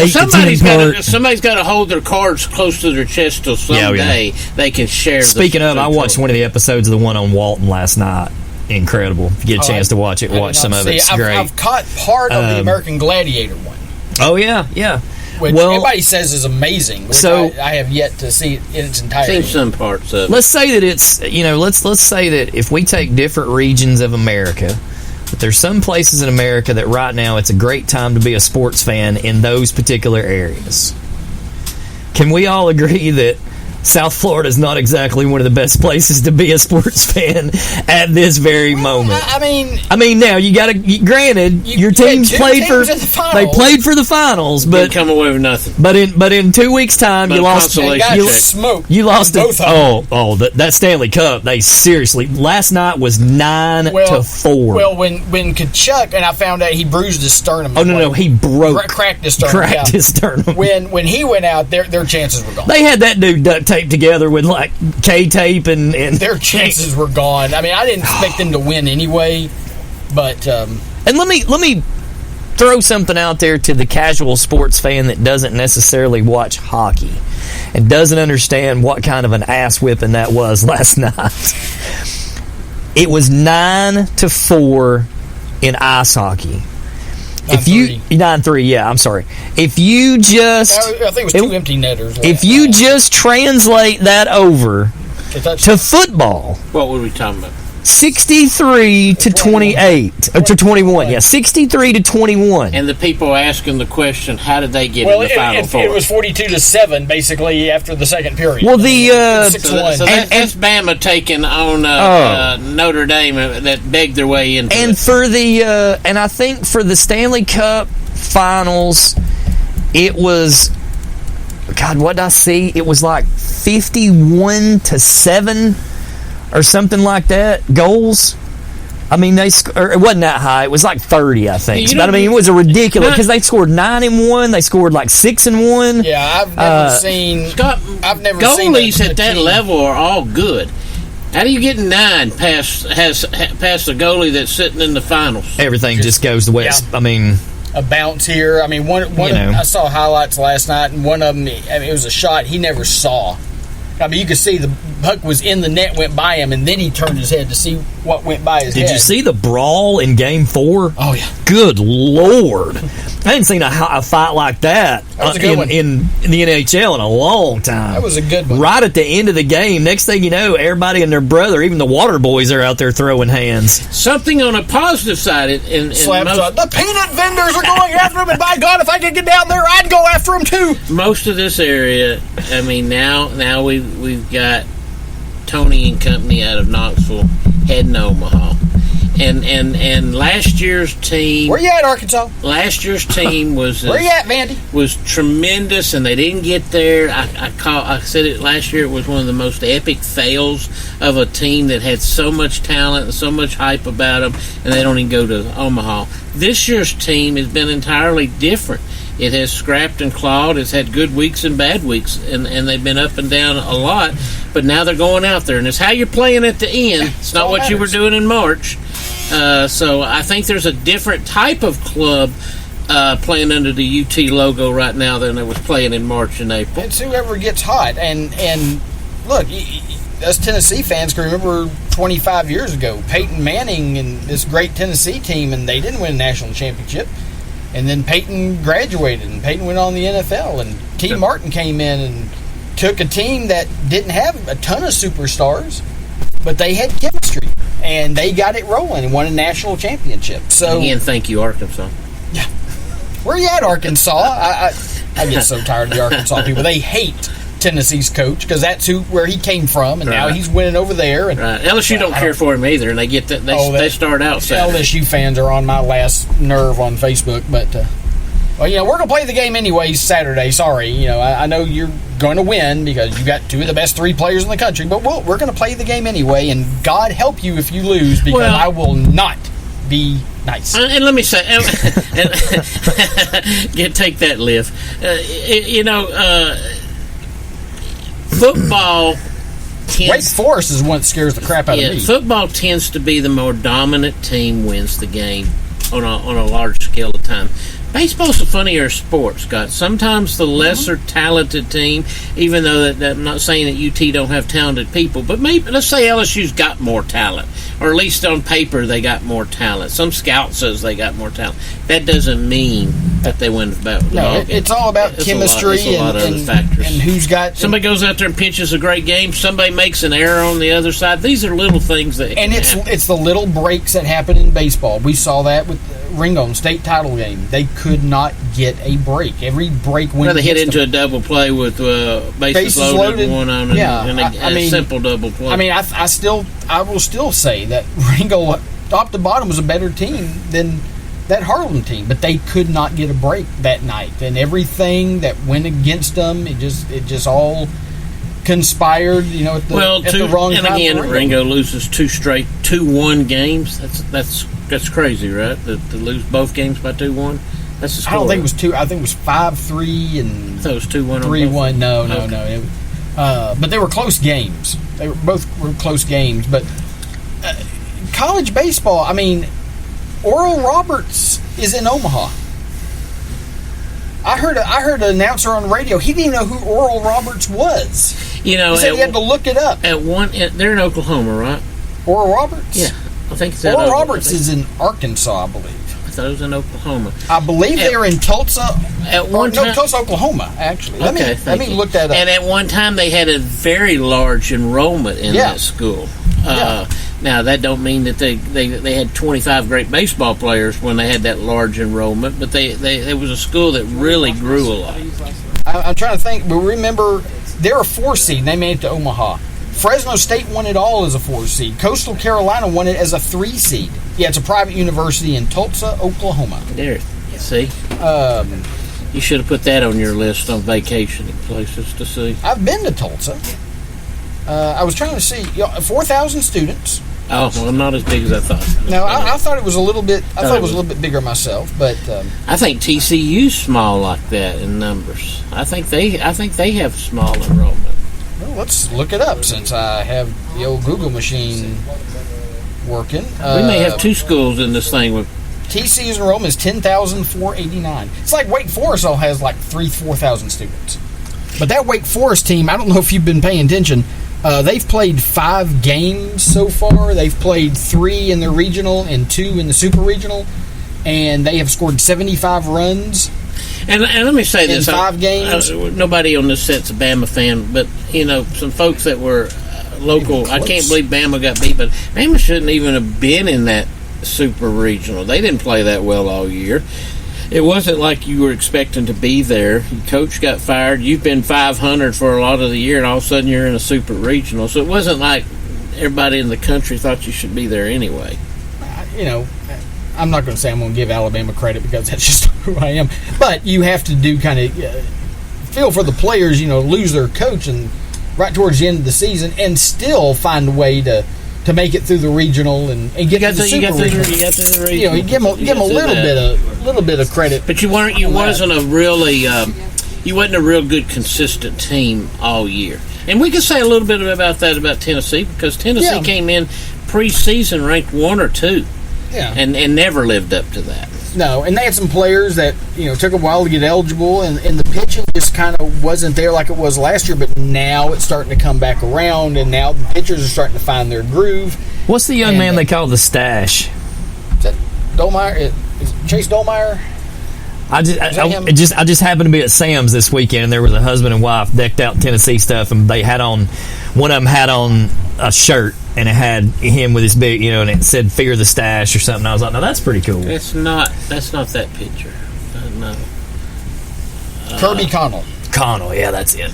Somebody's got to hold their cards close to their chest till someday they can share. Speaking of, I watched one of the episodes of the one on Walton last night. Incredible! If you get a chance to watch it, watch some of it. It's great. I've caught part of the American Gladiator one. Oh yeah. Which everybody says is amazing. So I have yet to see it in its entirety. Seen some parts of it. Let's say that it's let's say that if we take different regions of America, that there's some places in America that right now it's a great time to be a sports fan in those particular areas. Can we all agree that South Florida is not exactly one of the best places to be a sports fan at this very moment? I mean, now you got to. Granted, your teams played for the finals, but didn't come away with nothing. But in 2 weeks' time, you lost. You lost it. That Stanley Cup. They seriously. Last night was 9-4. Well, when Kachuk, and I found out he bruised his sternum. Oh no, he cracked his sternum. His sternum. When he went out, their chances were gone. They had that dude duct tape together with like K-tape and their chances were gone. I mean, I didn't expect them to win anyway, but and let me throw something out there to the casual sports fan that doesn't necessarily watch hockey and doesn't understand what kind of an ass whipping that was last night. It was 9-4 in ice hockey. 9-3, yeah, I'm sorry. If you just... I think it was two empty netters. If you just translate that over to football... What were we talking about? 63-28 to 21. Yeah, 63-21. And the people asking the question, how did they get in the Final Four? It was 42-7 basically after the second period. Well, that's Bama taking on Notre Dame that begged their way into and it. For the and I think for the Stanley Cup Finals, it was what did I see? It was like 51-7. Or something like that. Goals. I mean, it wasn't that high. It was like 30, I think. But I mean, it was a ridiculous because they scored 9-1. They scored like 6-1. Yeah, I've never seen. Goalies at that level are all good. How do you get 9 past the goalie that's sitting in the finals? Everything just goes the west. Yeah. I mean, a bounce here. I mean, I saw highlights last night, and one of them, it was a shot he never saw. I mean, you could see the puck was in the net, went by him, and then he turned his head to see what went by his head. Did you see the brawl in Game 4? Oh, yeah. Good Lord. I hadn't seen a fight like that in the NHL in a long time. That was a good one. Right at the end of the game, next thing you know, everybody and their brother, even the water boys, are out there throwing hands. Something on a positive side. The peanut vendors are going after him, and by God, if I could get down there, I'd go after him too. Most of this area, I mean, now we've got Tony and company out of Knoxville heading to Omaha. And last year's team... Where you at, Arkansas? Last year's team was... Where you at, Vandy? Was tremendous, and they didn't get there. I said it last year. It was one of the most epic fails of a team that had so much talent and so much hype about them, and they don't even go to Omaha. This year's team has been entirely different. It has scrapped and clawed. It's had good weeks and bad weeks, and they've been up and down a lot. But now they're going out there, and it's how you're playing at the end. It's not what you were doing in March. So I think there's a different type of club playing under the UT logo right now than it was playing in March and April. It's whoever gets hot. And look, us Tennessee fans can remember 25 years ago, Peyton Manning and this great Tennessee team, and they didn't win a national championship. And then Peyton graduated, and Peyton went on the NFL, and T. Martin came in and took a team that didn't have a ton of superstars, but they had chemistry, and they got it rolling and won a national championship. So again, thank you, Arkansas. Yeah, where you at, Arkansas? I get so tired of the Arkansas people. They hate Tennessee's coach because that's where he came from, and now he's winning over there. And LSU don't care for him either, and they get that they start out Saturday. LSU fans are on my last nerve on Facebook, but we're gonna play the game anyways Saturday. Sorry, I know you're going to win because you got two of the best three players in the country, but we're going to play the game anyway, and God help you if you lose because I will not be nice. And let me say, take that, Liv. Football Wake Forest is one that scares the crap out of me. Football tends to be the more dominant team wins the game on a large scale of time. Baseball's a funnier sport, Scott. Sometimes the lesser talented team, even though that I'm not saying that UT don't have talented people, but maybe let's say LSU's got more talent, or at least on paper they got more talent. Some scout says they got more talent. That doesn't mean that they win the battle. No, it's all about chemistry a lot of other factors. And who's got somebody goes out there and pitches a great game. Somebody makes an error on the other side. These are little things that it's the little breaks that happen in baseball. We saw that with Ringo state title game. They could not get a break. Every break went. They hit into a double play with bases loaded, one on, and a simple double play. I mean, I will still say that Ringo, top to bottom, was a better team than that Harlem team, but they could not get a break that night, and everything that went against them, it just all conspired, at the wrong time. And again, Ringo loses 2 straight 2-1 games. That's crazy, right? To lose both games by 2-1. That's the score. I don't think it was 2. I think it was 5-3 and. I thought it was 2-1. 3-1. No. But they were close games. They were both close games. But college baseball. I mean, Oral Roberts is in Omaha. I heard an announcer on the radio. He didn't even know who Oral Roberts was. He said he had to look it up. They're in Oklahoma, right? Oral Roberts? Yeah, I think it's Oral Roberts is in Arkansas, I believe. I thought it was in Oklahoma. I believe they were in Tulsa. Tulsa, Oklahoma, actually. Let me look that up. And at one time, they had a very large enrollment in that school. Now, that don't mean that they had 25 great baseball players when they had that large enrollment, but it was a school that really grew a lot. I'm trying to think, but remember, they're a 4 seed, and they made it to Omaha. Fresno State won it all as a 4 seed. Coastal Carolina won it as a 3 seed. Yeah, it's a private university in Tulsa, Oklahoma. There, see? You should have put that on your list on vacationing places to see. I've been to Tulsa. I was trying to see 4,000 students. Oh, well, not as big as I thought. No, I thought it was a little bit. I thought it was a little bit bigger myself, but I think TCU's small like that in numbers. I think they have small enrollment. Well, let's look it up since I have the old Google machine working. We may have 2 schools in this thing with. TCU's enrollment is 10,489. It's like Wake Forest all has like 4,000 students. But that Wake Forest team, I don't know if you've been paying attention. They've played 5 games so far. They've played 3 in the regional and 2 in the super regional, and they have scored 75 runs. And let me say this: 5 games. Nobody on this set's a Bama fan, but some folks that were local. I can't believe Bama got beat, but Bama shouldn't even have been in that super regional. They didn't play that well all year. It wasn't like you were expecting to be there. Your coach got fired. You've been 500 for a lot of the year, and all of a sudden you're in a super regional. So it wasn't like everybody in the country thought you should be there anyway. I'm not going to say I'm going to give Alabama credit because that's just who I am. But you have to do kind of feel for the players, lose their coach and right towards the end of the season and still find a way to make it through the regional and get to the super regional. You got through the regional. You give them a little bit of credit. But you wasn't a real good consistent team all year. And we can say a little bit about that about Tennessee because Tennessee came in preseason ranked 1 or 2. Yeah. And never lived up to that. No, and they had some players that took a while to get eligible, and the pitching just kind of wasn't there like it was last year. But now it's starting to come back around, and now the pitchers are starting to find their groove. What's the young man they call the Stash? Is that Dolmeyer? Is it Chase Dolmeyer? I just happened to be at Sam's this weekend, and there was a husband and wife decked out in Tennessee stuff, and they had on one of them had on a shirt, and it had him with his big, and it said "Fear the Stash" or something. I was like, "No, that's pretty cool." That's not that picture. No. Kirby Connell. Connell, yeah, that's it.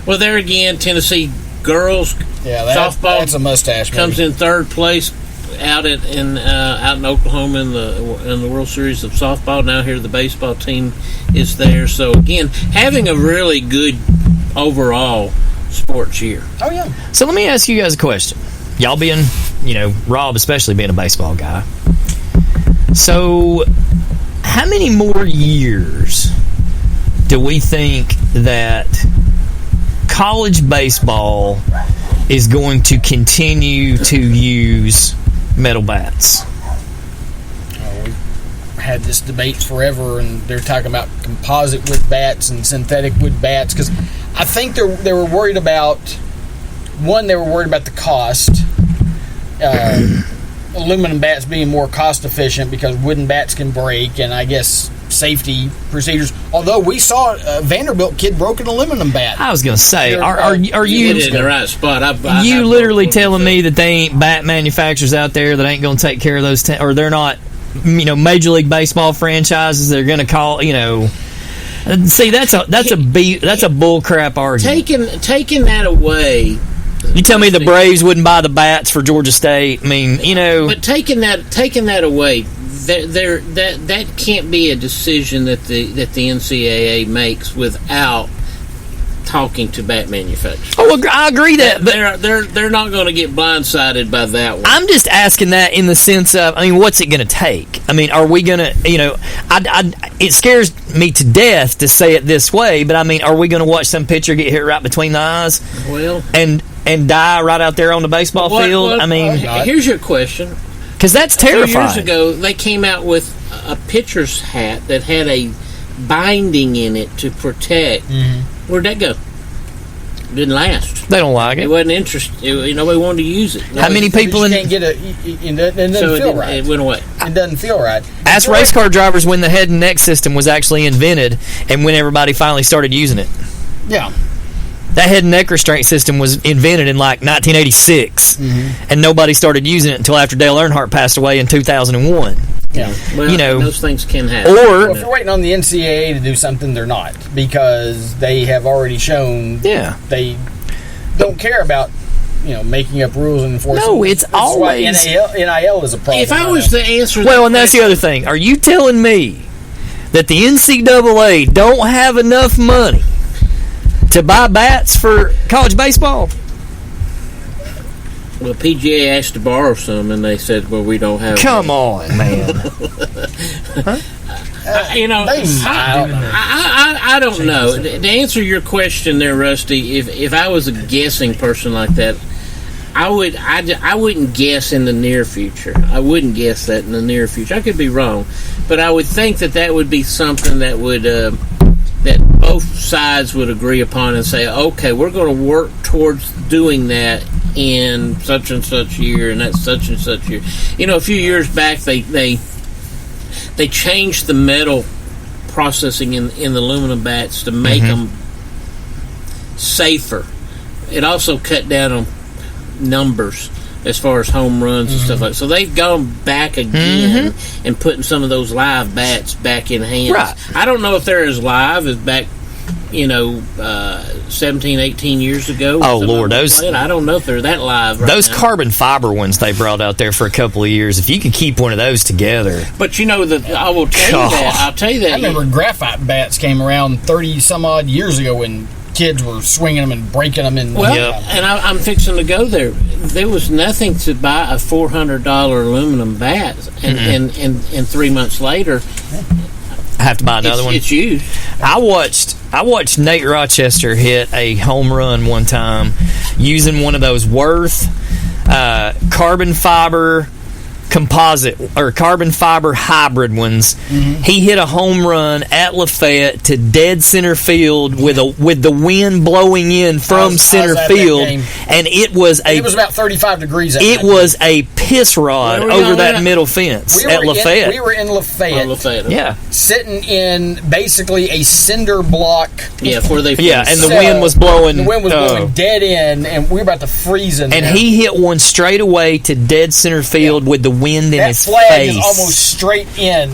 Well, there again, Tennessee girls softball that's a mustache. Comes in third place out in Oklahoma in the World Series of softball. Now here the baseball team is there. So again, having a really good overall sports year. Oh yeah. So let me ask you guys a question. Y'all being, Rob especially being a baseball guy. So how many more years do we think that college baseball is going to continue to use metal bats? We've had this debate forever, and they're talking about composite wood bats and synthetic wood bats, because I think they were worried about, one, they were worried about the cost. Aluminum bats being more cost efficient because wooden bats can break, and I guess safety procedures. Although we saw a Vanderbilt kid broke an aluminum bat. I was going to say, are you in the right spot? You literally telling me that they ain't bat manufacturers out there that ain't going to take care of those, or they're not, Major League Baseball franchises that are going to call, See, that's a bull crap argument. Taking that away. You tell me the Braves wouldn't buy the bats for Georgia State? I mean, But taking that away, that can't be a decision that the NCAA makes without talking to bat manufacturers. Oh, I agree that, but they're not going to get blindsided by that one. I'm just asking that in the sense of, what's it going to take? Are we going to, it scares me to death to say it this way, but are we going to watch some pitcher get hit right between the eyes? Well, and die right out there on the baseball field? Here's your question. Because that's terrifying. 2 years ago, they came out with a pitcher's hat that had a binding in it to protect. Mm-hmm. Where'd that go? Didn't last. They don't like it. It wasn't interested. Nobody wanted to use it. How many people can't get it doesn't feel right. It went away. It doesn't feel right. Ask race car drivers when the head and neck system was actually invented and when everybody finally started using it. Yeah. That head and neck restraint system was invented in 1986, and nobody started using it until after Dale Earnhardt passed away in 2001. Yeah, well, those things can happen. Or if you're waiting on the NCAA to do something, they're not, because they have already shown they don't care about making up rules and enforcing. No, it's always NIL is a problem. If I was to answer, and that's the other thing. Are you telling me that the NCAA don't have enough money to buy bats for college baseball? Well, PGA asked to borrow some, and they said, "Well, we don't have." Come on, man. I don't know. To answer your question, there, Rusty, if I was a guessing person like that, I wouldn't guess in the near future. I wouldn't guess that in the near future. I could be wrong, but I would think that would be something that would. That both sides would agree upon and say, okay, we're going to work towards doing that in such and such year, and that's such and such year. A few years back, they changed the metal processing in the aluminum bats to make them safer. It also cut down on numbers as far as home runs and stuff like that. So they've gone back again and putting some of those live bats back in hands. Right. I don't know if they're as live as back, 17, 18 years ago. Oh, Lord. I don't know if they're that live right those now. Carbon fiber ones they brought out there for a couple of years, if you could keep one of those together. But I will tell you that. I'll tell you that. I remember graphite bats came around 30-some-odd years ago when kids were swinging them and breaking them. And I'm fixing to go there. There was nothing to buy a $400 aluminum bat, and 3 months later, I have to buy another one. It's used. I watched Nate Rochester hit a home run one time using one of those Worth carbon fiber composite or carbon fiber hybrid ones. He hit a home run at Lafayette to dead center field with the wind blowing in from center field, and it was about 35 degrees. It was a piss rod over that middle fence at Lafayette. We were in Lafayette. Yeah, sitting in basically a cinder block. Yeah, before they. Yeah, and the wind was blowing. The wind was blowing dead in, and we were about to freeze in there. And he hit one straight away to dead center field with the wind in his face. That flag is almost straight in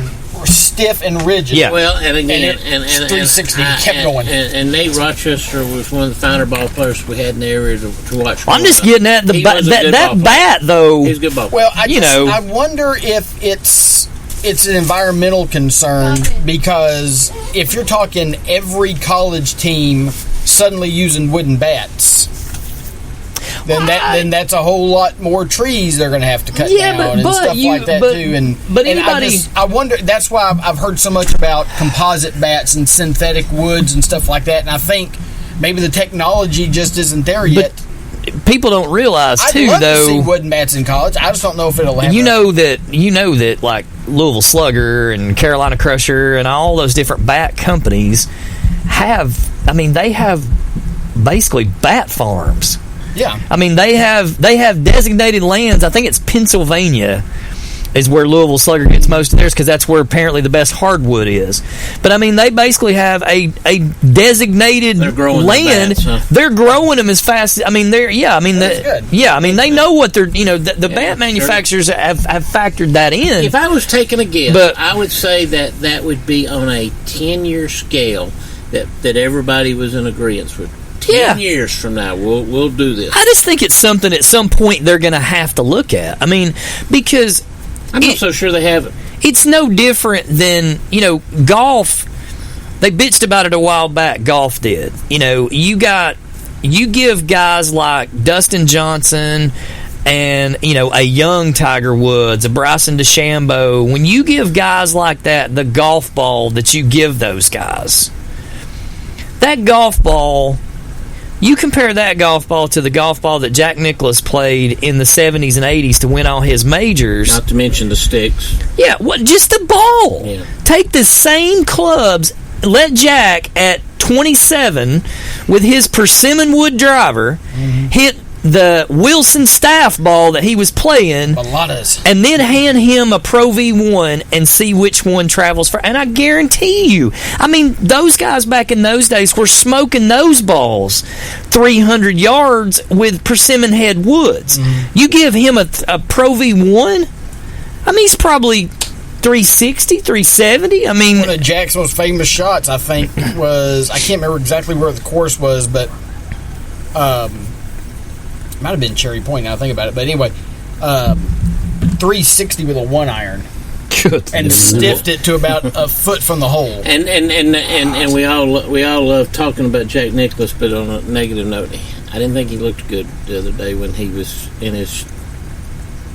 stiff and rigid. Yeah. Well, and again, and 360 kept going. And Nate Rochester was one of the finer ball players we had in the area to watch. I'm just getting at that bat, though. He's a good ball player. Well, I wonder if it's an environmental concern, because if you're talking every college team suddenly using wooden bats, then that's a whole lot more trees they're going to have to cut down and stuff like that too. But anybody, I wonder. That's why I've heard so much about composite bats and synthetic woods and stuff like that. And I think maybe the technology just isn't there yet. People don't realize I'd love to see wooden bats in college. I just don't know if it'll happen. You know that like Louisville Slugger and Carolina Crusher and all those different bat companies they have basically bat farms. Yeah. I mean, they have designated lands. I think it's Pennsylvania is where Louisville Slugger gets most of theirs, because that's where apparently the best hardwood is. But I mean, they basically have a designated land. They're growing them as fast. I mean, they know what they're. The bat manufacturers have factored that in. If I was taking a guess, I would say that would be on a 10-year scale that everybody was in agreement with. 10 years from now, we'll do this. I just think it's something at some point they're going to have to look at. I mean, because I'm not so sure they haven't. It's no different than, golf. They bitched about it a while back. Golf did. You give guys like Dustin Johnson and, a young Tiger Woods, a Bryson DeChambeau, when you give guys like that the golf ball that you give those guys, that golf ball, you compare that golf ball to the golf ball that Jack Nicklaus played in the 70s and 80s to win all his majors. Not to mention the sticks. Yeah, just a ball. Yeah. Take the same clubs, let Jack at 27 with his persimmon wood driver hit the Wilson Staff ball that he was playing, and then hand him a Pro V1 and see which one travels for. And I guarantee you, I mean, those guys back in those days were smoking those balls 300 yards with persimmon head woods. You give him a Pro V1, I mean, he's probably 360, 370. I mean, one of Jack's most famous shots, I think, was, I can't remember exactly where the course was, but might have been Cherry Point now I think about it, but anyway, 360 with a 1-iron. Good. And stiffed it to about a foot from the hole. And we all love talking about Jack Nicklaus, but on a negative note, I didn't think he looked good the other day when he was in his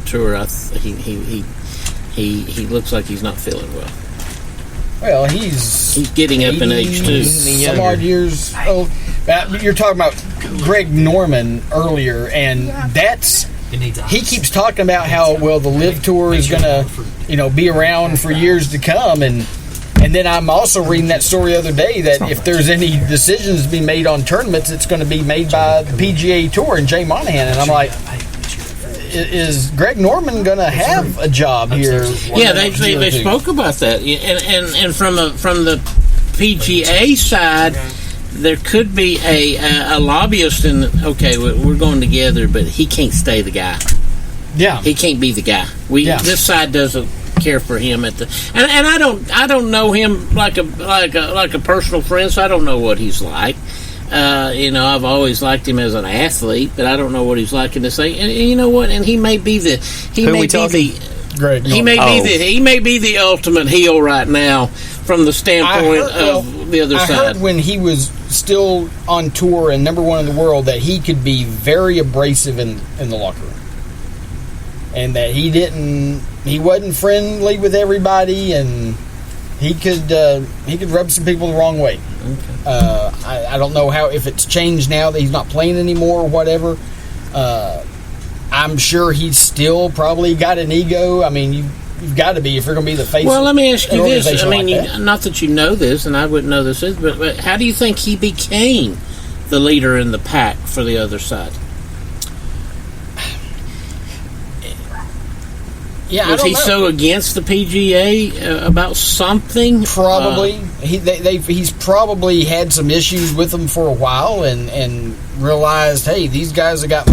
tour. He looks like he's not feeling well. Well, he's getting up in age too. Some odd years old. You're talking about Greg Norman earlier, and he keeps talking about how the Live Tour is going to, be around for years to come, and then I'm also reading that story the other day that if there's any decisions to be made on tournaments, it's going to be made by the PGA Tour and Jay Monahan, and I'm like, is Greg Norman going to have a job here? Yeah, they spoke about that, and from the PGA side, there could be a lobbyist in. Okay, we're going together, but he can't stay the guy. Yeah, he can't be the guy. This side doesn't care for him and I don't know him like a personal friend, so I don't know what he's like. I've always liked him as an athlete, but I don't know what he's like in this thing. And you know what? And he may be the Greg Norman. He may be the ultimate heel right now from the standpoint of the other side. I heard when he was still on tour and number one in the world that he could be very abrasive in the locker room, and that he wasn't friendly with everybody, and he could rub some people the wrong way. Okay. I don't know if it's changed now that he's not playing anymore or whatever. I'm sure he's still probably got an ego. I mean, you've got to be if you're going to be the face. Well, let me ask you this. I mean, like not that you know this, and I wouldn't know this, but how do you think he became the leader in the pack for the other side? Yeah, was he so against the PGA about something? Probably. He's probably had some issues with them for a while and realized, hey, these guys have got.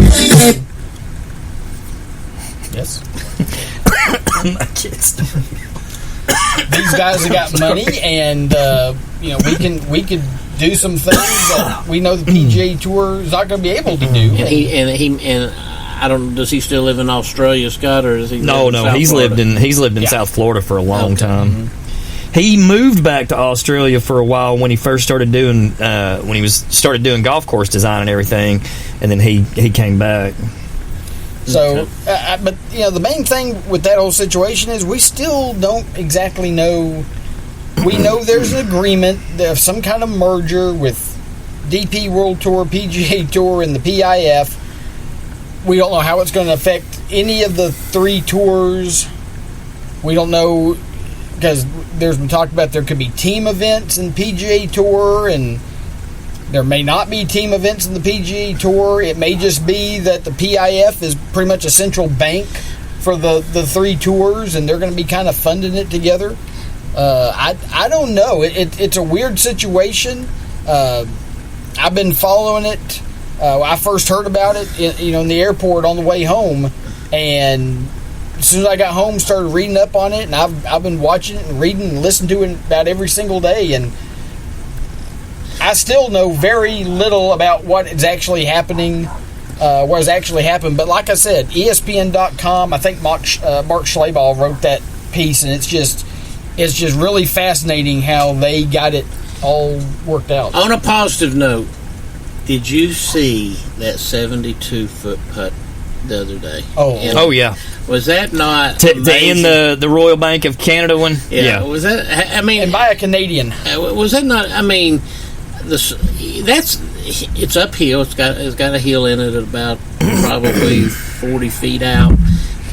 Yes. My kids. these guys have got money, and we could do some things that we know the PGA Tour is not going to be able to do. And I don't. Does he still live in Australia, Scott, or is he? No. He's lived in South Florida for a long time. Mm-hmm. He moved back to Australia for a while when he first started doing started doing golf course design and everything, and then he came back. So, but the main thing with that whole situation is we still don't exactly know. We know there's an agreement, there's some kind of merger with DP World Tour, PGA Tour, and the PIF. We don't know how it's going to affect any of the three tours. We don't know, because there's been talk about there could be team events in PGA Tour, and there may not be team events in the PGA Tour. It may just be that the PIF is pretty much a central bank for the three tours, and they're going to be kind of funding it together. I don't know. It's a weird situation. I've been following it. I first heard about it, in the airport on the way home, and as soon as I got home, started reading up on it, and I've been watching it and reading and listening to it about every single day, and I still know very little about what is actually happening, what has actually happened. But like I said, ESPN.com, I think Mark Schlabach wrote that piece, and it's just really fascinating how they got it all worked out. On a positive note, did you see that 72-foot putt the other day? Oh yeah. Was that not to end the Royal Bank of Canada one? Yeah. Was that? I mean, and by a Canadian. Was that not? I mean, it's uphill. It's got a hill in it at about probably 40 feet out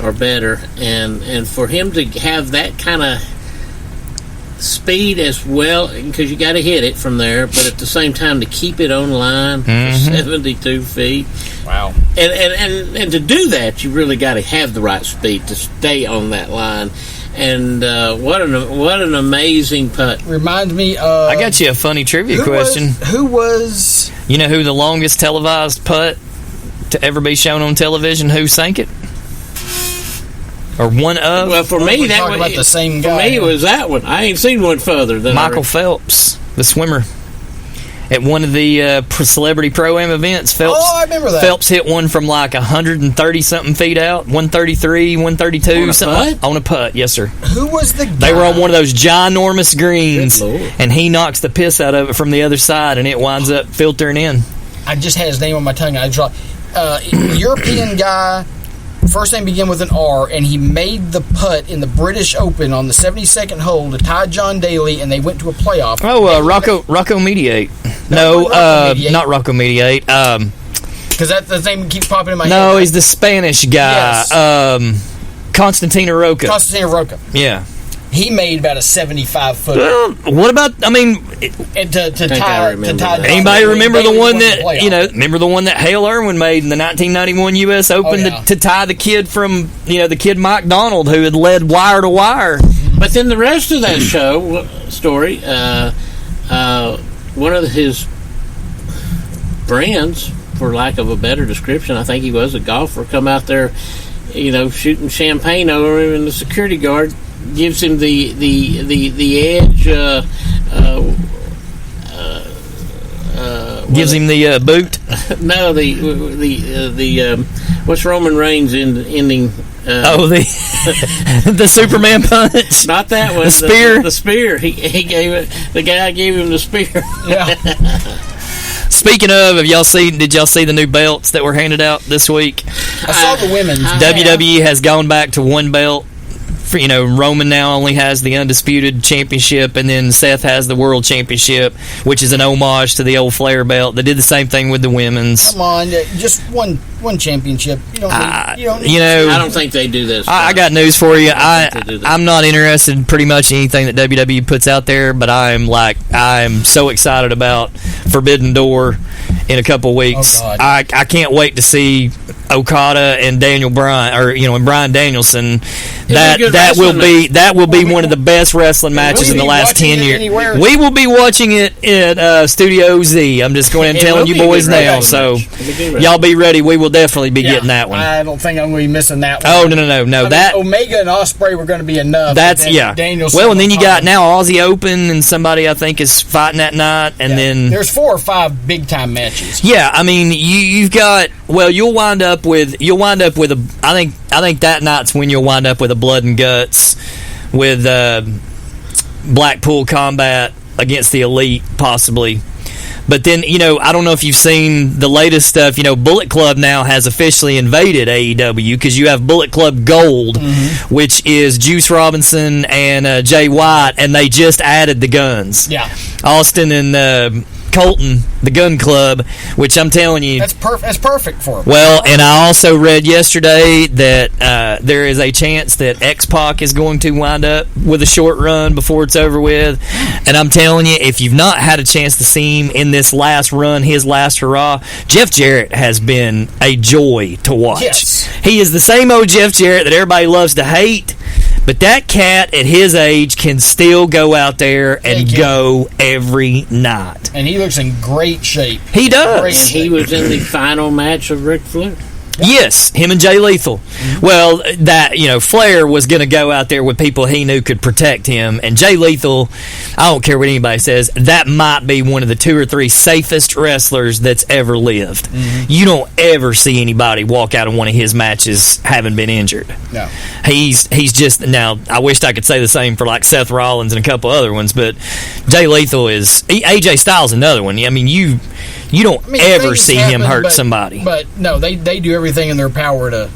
or better, and for him to have that kind of speed as well, because you got to hit it from there, but at the same time to keep it on line for 72 feet. Wow. And to do that, you really got to have the right speed to stay on that line. And what an amazing putt. Reminds me of... I got you a funny trivia question. Who was... You know who the longest televised putt to ever be shown on television, who sank it? Or one of? Well, for me, that was about the same guy. For me, it was that one. I ain't seen one further than Michael Phelps, the swimmer, at one of the celebrity pro-am events. I remember that. Phelps hit one from like 130 something feet out, 133, 132 something on a putt. Yes, sir. Who was the guy? They were on one of those ginormous greens, and he knocks the piss out of it from the other side, and it winds up filtering in. I just had his name on my tongue. I dropped. European guy. First name began with an R, and he made the putt in the British Open on the 72nd hole to tie John Daly, and they went to a playoff. Oh, Rocco Mediate. No, not Rocco Mediate. Because the name keeps popping in my head. No, he's the Spanish guy. Yes. Constantino Roca. Yeah. He made about a 75-foot. What about? I mean, and to tie. Anybody remember the one that Remember the one that Hale Irwin made in the 1991 U.S. Open to tie the kid from the kid Mike Donald who had led wire to wire. But then the rest of that story, one of his friends, for lack of a better description, I think he was a golfer, come out there, shooting champagne over him, and the security guard gives him the edge. Gives him the boot. No, the what's Roman Reigns ending? The Superman punch. Not that one. The spear. The spear. He gave it. The guy gave him the spear. Yeah. Speaking of, did y'all see the new belts that were handed out this week? I saw the women's. WWE has gone back to one belt. Roman now only has the undisputed championship, and then Seth has the world championship, which is an homage to the old Flair belt. They did the same thing with the women's. Come on, just one championship. I don't think they do this. I got news for you. I'm not interested in pretty much anything that WWE puts out there, but I'm so excited about Forbidden Door in a couple weeks. Oh, God. I can't wait to see Okada and Daniel Bryan, or and Bryan Danielson. That will be one of the best wrestling matches in the last 10 years. We will be watching it at Studio Z. I'm just going and telling you boys now. So y'all be ready. We will definitely be getting that one. I don't think I'm going to be missing that one. Oh no! That Omega and Ospreay were going to be enough. That's Danielson. Well, and then you got now Aussie Open, and somebody I think is fighting that night, and then there's 4 or 5 big time matches. Yeah, I mean you've got. Well, you'll wind up with a. I think that night's when you'll wind up with a blood and guts with Blackpool Combat against the Elite, possibly. But then, I don't know if you've seen the latest stuff. Bullet Club now has officially invaded AEW because you have Bullet Club Gold, which is Juice Robinson and Jay White, and they just added the Guns. Yeah. Austin and Colton, the Gun Club, which I'm telling you, that's perfect for them. Well, and I also read yesterday that there is a chance that X-Pac is going to wind up with a short run before it's over with. And I'm telling you, if you've not had a chance to see him in this last run, his last hurrah, Jeff Jarrett has been a joy to watch. Yes. He is the same old Jeff Jarrett that everybody loves to hate. But that cat at his age can still go out there and go every night. And he looks in great shape. He does. And he was in the final match of Ric Flair. Yes, him and Jay Lethal. Well, that Flair was going to go out there with people he knew could protect him, and Jay Lethal, I don't care what anybody says, that might be one of the 2 or 3 safest wrestlers that's ever lived. You don't ever see anybody walk out of one of his matches having been injured. No, he's just now. I wished I could say the same for like Seth Rollins and a couple other ones, but Jay Lethal is AJ Styles another one. I mean you don't ever see him hurt somebody. But no, they do everything in their power to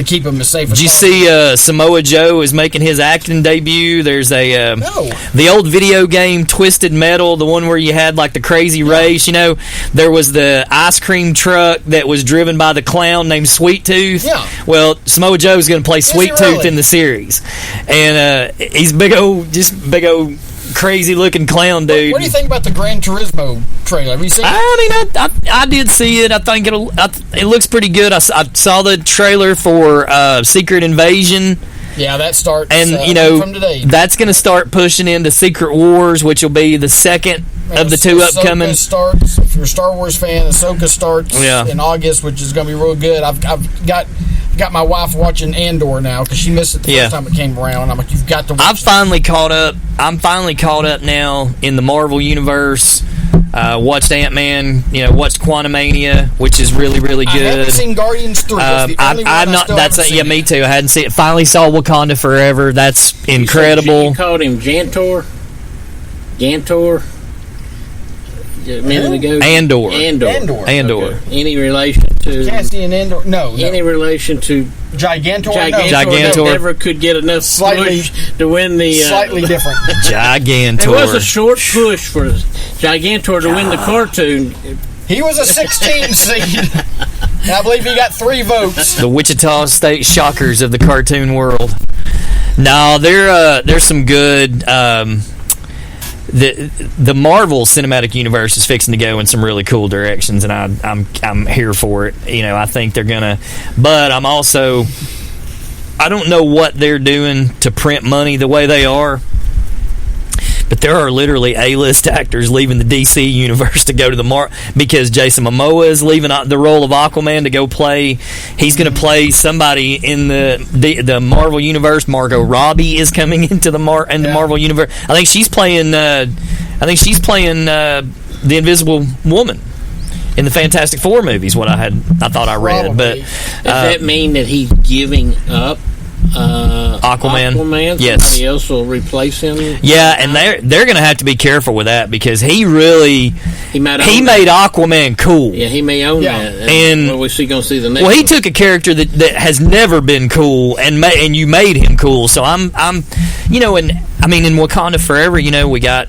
keep him as safe as possible. Did you see Samoa Joe is making his acting debut? There's the old video game Twisted Metal, the one where you had like the crazy race. There was the ice cream truck that was driven by the clown named Sweet Tooth. Yeah. Well, Samoa Joe's going to play Sweet Tooth in the series, and he's big old crazy looking clown dude. What do you think about the Gran Turismo trailer? Have you seen it? I did see it. I think it looks pretty good. I saw the trailer for Secret Invasion. Yeah, that starts and from today. That's going to start pushing into Secret Wars, which will be the second of the 2 upcoming. Starts, if you're a Star Wars fan, Ahsoka starts in August, which is going to be real good. I've got my wife watching Andor now because she missed it the first time it came around. I'm like, you've got to watch I'm finally caught up now in the Marvel universe. Watched Ant-Man, watched Quantumania, which is really, really good. I haven't seen Guardians 3. Me too. I hadn't seen it. Finally saw Wakanda Forever. That's incredible. You called him Jantor? A minute ago. Andor. Okay. Any relation to Cassian Andor? No. Any relation to Gigantor? Gigantor never could get enough push to win the slightly different. Gigantor. It was a short push for Gigantor to win the cartoon. He was a 16 seed. And I believe he got 3 votes. The Wichita State Shockers of the cartoon world. No, there's some good. The Marvel Cinematic Universe is fixing to go in some really cool directions, and I'm here for it. I think they're gonna, but I'm also, I don't know what they're doing to print money the way they are. But there are literally A-list actors leaving the DC universe to go to the because Jason Momoa is leaving the role of Aquaman to go play. He's going to play somebody in the Marvel universe. Margot Robbie is coming into the Marvel universe. I think she's playing. The Invisible Woman in the Fantastic Four movies. I thought I read. But does that mean that he's giving up Aquaman? Yes. Somebody else will replace him. Yeah, and they're going to have to be careful with that because he made Aquaman cool. Yeah, he may own that. And we're going to see the next. Well, he took a character that has never been cool and you made him cool. So I'm in Wakanda Forever, we got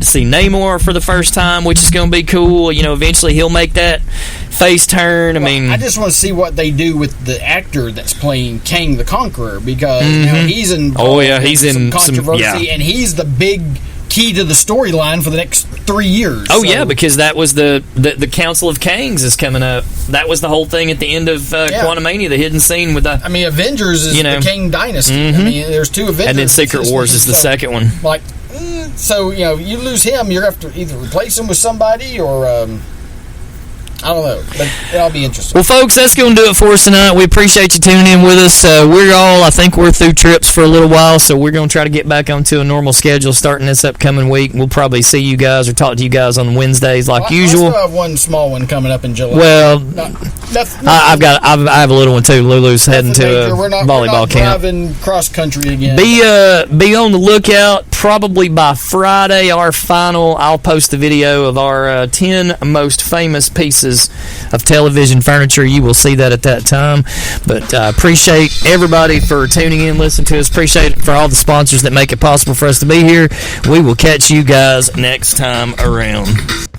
to see Namor for the first time, which is going to be cool. Eventually he'll make that face turn. I just want to see what they do with the actor that's playing Kang the Conqueror because he's in he's in some controversy, and he's the big key to the storyline for the next 3 years. Oh, yeah, because that was the Council of Kangs is coming up. That was the whole thing at the end of Quantumania, the hidden scene with the... I mean, Avengers is the Kang Dynasty. I mean, there's 2 Avengers. And then Secret Wars is the second one. Like, so, you lose him, you're going to have to either replace him with somebody or... I don't know, but it'll be interesting. Well, folks, that's going to do it for us tonight. We appreciate you tuning in with us. I think we're through trips for a little while, so we're going to try to get back onto a normal schedule starting this upcoming week. We'll probably see you guys or talk to you guys on Wednesdays like usual. I still have one small one coming up in July. Well, I have a little one too. Lulu's heading to a volleyball camp. Driving cross country again. Be on the lookout. Probably by Friday, I'll post a video of our 10 most famous pieces of television furniture. You will see that at that time. But appreciate everybody for tuning in, listening to us. Appreciate it for all the sponsors that make it possible for us to be here. We will catch you guys next time around.